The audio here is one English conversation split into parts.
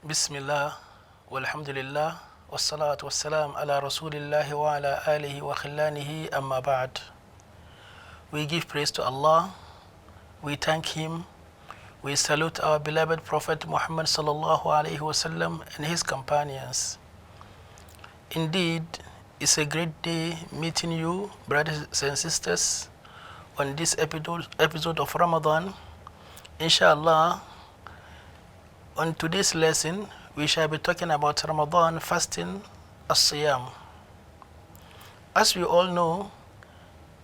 Bismillah, walhamdulillah, wassalatu wassalam ala rasulillahi wa ala alihi wa khillanihi amma ba'd. We give praise to Allah, we thank Him, we salute our beloved Prophet Muhammad sallallahu alayhi wasallam and his companions. Indeed, it's a great day meeting you, brothers and sisters, on this episode of Ramadan. Inshallah, on today's lesson, we shall be talking about Ramadan fasting, as-siyam. As we all know,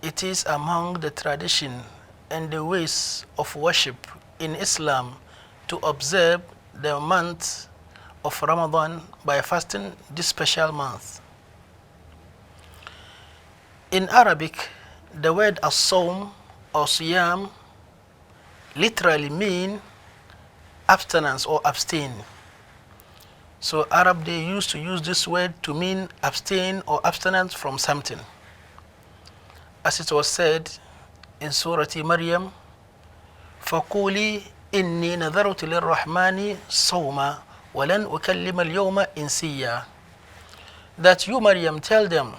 it is among the tradition and the ways of worship in Islam to observe the month of Ramadan by fasting this special month. In Arabic, the word as-sawm or siyam literally means abstinence or abstain. So Arab, they used to use this word to mean abstain or abstinence from something. As it was said in Surah Maryam, فَقُولِي إِنِّي نَذَرُتُ لِلرَّحْمَنِ صَوْمًا وَلَنْ أُكَلِّمَ الْيَوْمَ إِنسِيًّا. That you, Maryam, tell them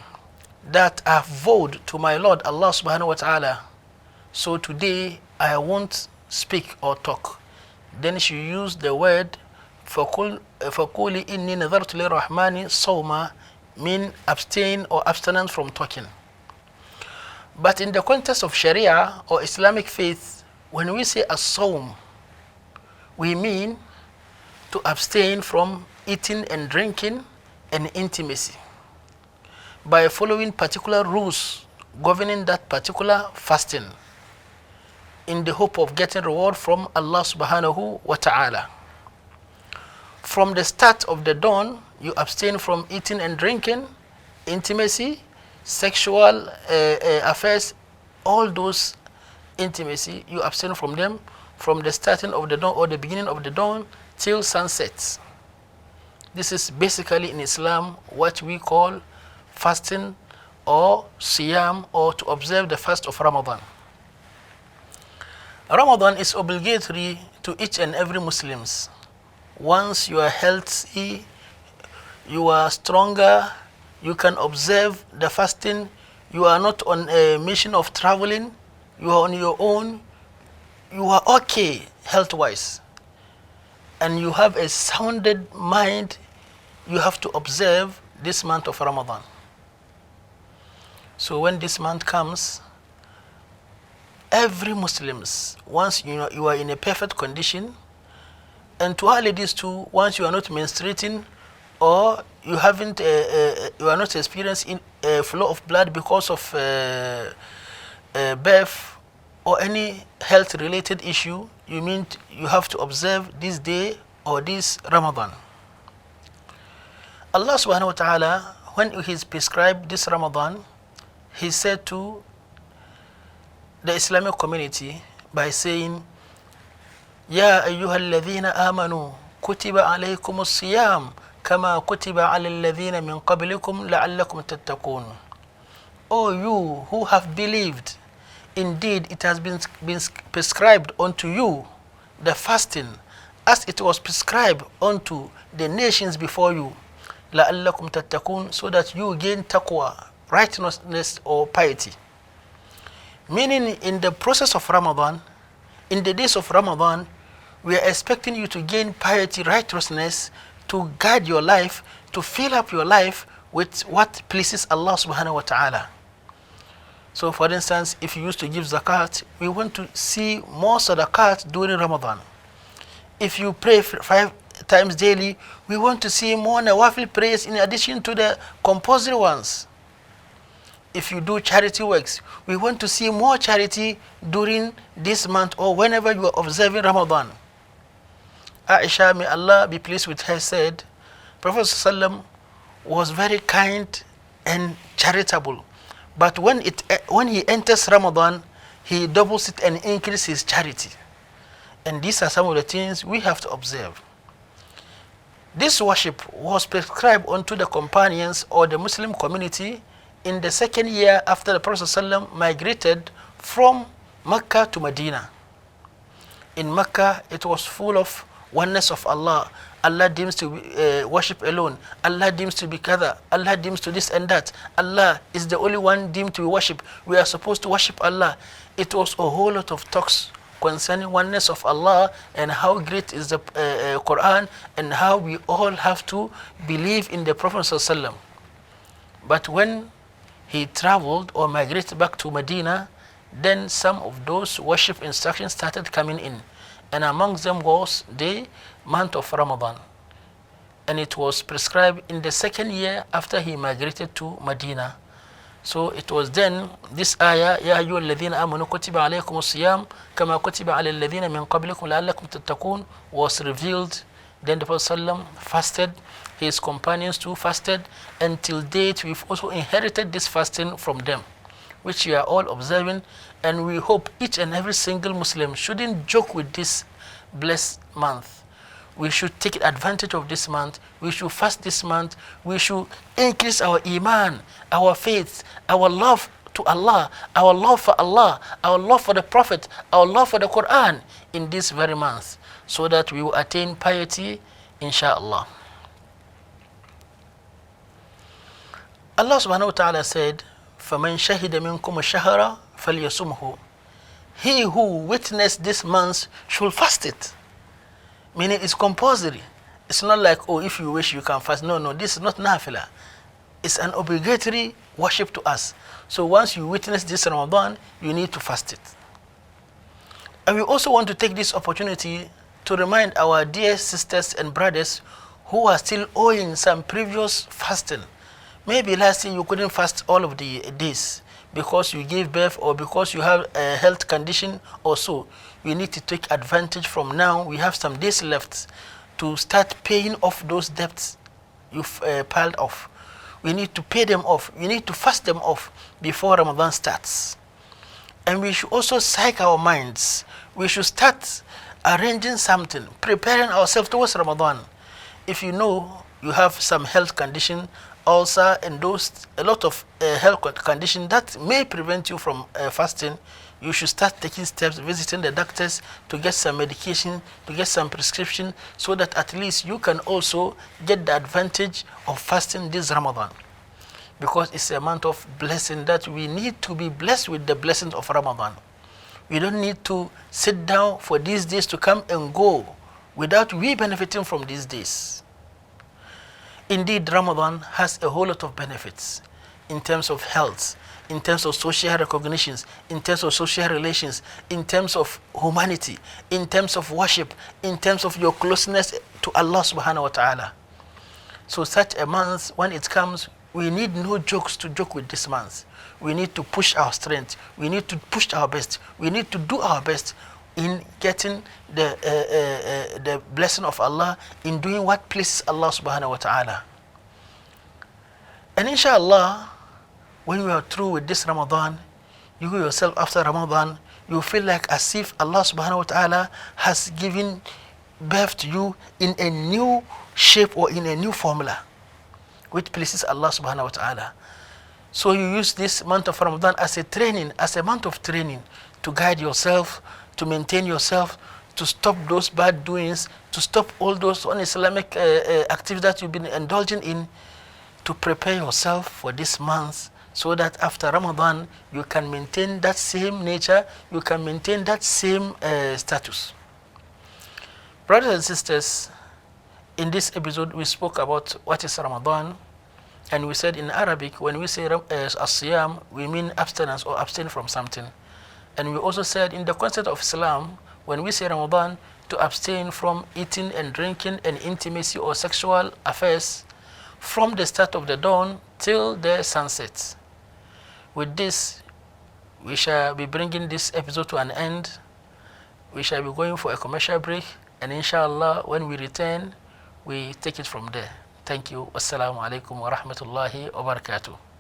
that I have vowed to my Lord Allah subhanahu wa ta'ala, so today I won't speak or talk. Then she used the word فَقُولِ إِنِّي نَذَرْتُ لِلرَّحْمَنِ صَوْمًا, mean abstain or abstinence from talking. But in the context of Sharia or Islamic faith, when we say as-sawm, we mean to abstain from eating and drinking and intimacy by following particular rules governing that particular fasting, in the hope of getting reward from Allah subhanahu wa ta'ala. From the start of the dawn, you abstain from eating and drinking, intimacy, sexual affairs, all those intimacy, you abstain from them from the starting of the dawn or the beginning of the dawn till sunset. This is basically in Islam what we call fasting or siyam, or to observe the fast of Ramadan. Ramadan is obligatory to each and every Muslim. Once you are healthy, you are stronger, you can observe the fasting, you are not on a mission of traveling, you are on your own, you are okay health-wise, and you have a sounded mind, you have to observe this month of Ramadan. So when this month comes, every Muslim, once you are in a perfect condition, and to our ladies too, once you are not menstruating or you haven't you are not experiencing a flow of blood because of birth or any health related issue, you have to observe this day or this Ramadan. Allah subhanahu wa ta'ala, when He prescribed this Ramadan, He said to the Islamic community by saying, يا أيها الذين آمنوا كتب عليكم الصيام كما كتب على الذين من قبلكم لعلكم تتقون. O you who have believed, indeed it has been prescribed unto you the fasting as it was prescribed unto the nations before you, لعلكم تتقون, so that you gain taqwa, righteousness or piety. Meaning, in the process of Ramadan, in the days of Ramadan, we are expecting you to gain piety, righteousness, to guide your life, to fill up your life with what pleases Allah subhanahu wa ta'ala. So for instance, if you used to give zakat, we want to see more sadaqat during Ramadan. If you pray 5 times daily, we want to see more nawafil prayers in addition to the compulsory ones. If you do charity works, we want to see more charity during this month or whenever you are observing Ramadan. Aisha, may Allah be pleased with her, said, Prophet ﷺ was very kind and charitable. But when he enters Ramadan, he doubles it and increases his charity. And these are some of the things we have to observe. This worship was prescribed unto the companions or the Muslim community in the second year after the Prophet ﷺ migrated from Mecca to Medina. In Mecca, it was full of oneness of Allah. Allah deems to be, worship alone. Allah deems to be kada. Allah deems to this and that. Allah is the only one deemed to be worshipped. We are supposed to worship Allah. It was a whole lot of talks concerning oneness of Allah and how great is the Quran and how we all have to believe in the Prophet ﷺ. But when he traveled or migrated back to Medina, then some of those worship instructions started coming in, and amongst them was the month of Ramadan, and it was prescribed in the second year after he migrated to Medina. So it was then this ayah, Ya ayyuha alladhina amanu kutiba alaykum as-siyam kama kutiba ala alladhina min qablikum la'allakum tattaqun, was revealed. Then the Prophet ﷺ fasted, his companions too fasted. Until date, we've also inherited this fasting from them, which we are all observing, and we hope each and every single Muslim shouldn't joke with this blessed month. We should take advantage of this month. We should fast this month. We should increase our iman, our faith, our love to Allah, our love for Allah, our love for the Prophet, our love for the Quran in this very month, so that we will attain piety, inshallah. Allah subhanahu wa ta'ala said, فَمَنْ شَهِدَ مِنْكُمُ الشَّهْرَ فَلْيَصُمْهُ. He who witnessed this month should fast it. Meaning it's compulsory. It's not like, oh, if you wish you can fast. No, this is not nafila. It's an obligatory worship to us. So once you witness this Ramadan, you need to fast it. And we also want to take this opportunity to remind our dear sisters and brothers who are still owing some previous fasting. Maybe last year you couldn't fast all of the days because you gave birth or because you have a health condition or so. You need to take advantage from now. We have some days left to start paying off those debts you've piled off. We need to pay them off. We need to fast them off before Ramadan starts. And we should also psych our minds. We should start arranging something, preparing ourselves towards Ramadan. If you know you have some health condition, ulcer, and a lot of health condition that may prevent you from fasting, you should start taking steps, visiting the doctors to get some medication, to get some prescription, so that at least you can also get the advantage of fasting this Ramadan. Because it's a month of blessing that we need to be blessed with the blessings of Ramadan. We don't need to sit down for these days to come and go without we benefiting from these days. Indeed, Ramadan has a whole lot of benefits in terms of health, in terms of social recognitions, in terms of social relations, in terms of humanity, in terms of worship, in terms of your closeness to Allah subhanahu wa ta'ala. So such a month, when it comes, we need no jokes to joke with this month. We need to push our strength. We need to push our best. We need to do our best in getting the blessing of Allah, in doing what pleases Allah subhanahu wa ta'ala. And inshallah, when you are through with this Ramadan, you yourself after Ramadan, you feel like as if Allah subhanahu wa ta'ala has given birth to you in a new shape or in a new formula, which pleases Allah subhanahu wa ta'ala. So you use this month of Ramadan as a month of training to guide yourself, to maintain yourself, to stop those bad doings, to stop all those un-Islamic activities that you've been indulging in, to prepare yourself for this month, so that after Ramadan you can maintain that same nature, you can maintain that same status. Brothers and sisters, in this episode we spoke about what is Ramadan, and we said in Arabic when we say as-siyam, we mean abstinence or abstain from something. And we also said in the concept of Islam, when we say Ramadan, to abstain from eating and drinking and intimacy or sexual affairs from the start of the dawn till the sunset. With this, we shall be bringing this episode to an end. We shall be going for a commercial break, and inshallah, when we return, we take it from there. Thank you. Wassalamu alaikum wa rahmatullahi wa barakatuh.